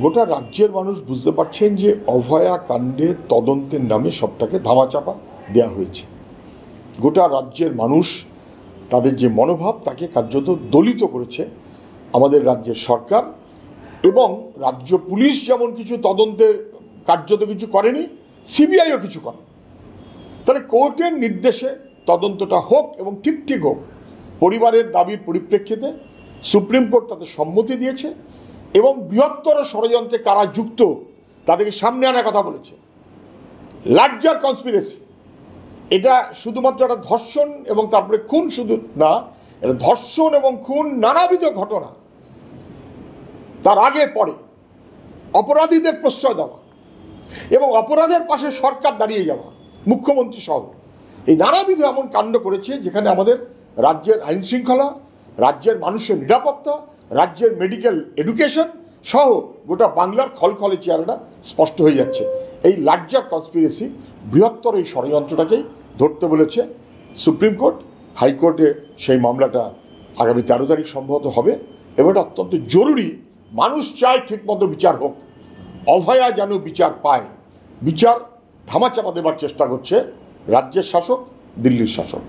গোটা রাজ্যের মানুষ বুঝতে পারছেন যে অভয়া কাণ্ডে তদন্তের নামে সবটাকে ধামাচাপা দেওয়া হয়েছে। গোটা রাজ্যের মানুষ তাদের যে মনোভাব তাকে কার্যত দলিত করেছে আমাদের রাজ্যের সরকার, এবং রাজ্য পুলিশ যেমন কিছু তদন্তের কার্যত কিছু করেনি, সিবিআইও কিছু করে। তাহলে কোর্টের নির্দেশে তদন্তটা হোক এবং ঠিক হোক, পরিবারের দাবির পরিপ্রেক্ষিতে সুপ্রিম কোর্ট তাদের সম্মতি দিয়েছে এবং বৃহত্তর ষড়যন্ত্রে কারা যুক্ত তাদেরকে সামনে আনার কথা বলেছে। লার্জার কনস্পিরেসি, এটা শুধুমাত্র একটা ধর্ষণ এবং তারপরে খুন শুধু না, এটা ধর্ষণ এবং খুন নানাবিধ ঘটনা, তার আগে পরে অপরাধীদের প্রশ্রয় দেওয়া এবং অপরাধের পাশে সরকার দাঁড়িয়ে যাওয়া, মুখ্যমন্ত্রী সহ এই নানাবিধ এমন কাণ্ড করেছে যেখানে আমাদের রাজ্যের আইন শৃঙ্খলা, রাজ্যের মানুষের নিরাপত্তা, রাজ্যের মেডিকেল এডুকেশন সহ গোটা বাংলার খলখলে চেহারাটা স্পষ্ট হয়ে যাচ্ছে। এই লার্জার কনস্পিরেসি, বৃহত্তর এই ষড়যন্ত্রটাকেই ধরতে বলেছে সুপ্রিম কোর্ট। হাইকোর্টে সেই মামলাটা আগামী 13 তারিখ সম্ভবত হবে এবং এটা অত্যন্ত জরুরি। মানুষ চায় ঠিকমতো বিচার হোক, অভয়া যেন বিচার পায়। বিচার ধামাচাপা দেবার চেষ্টা করছে রাজ্যের শাসক, দিল্লির শাসক।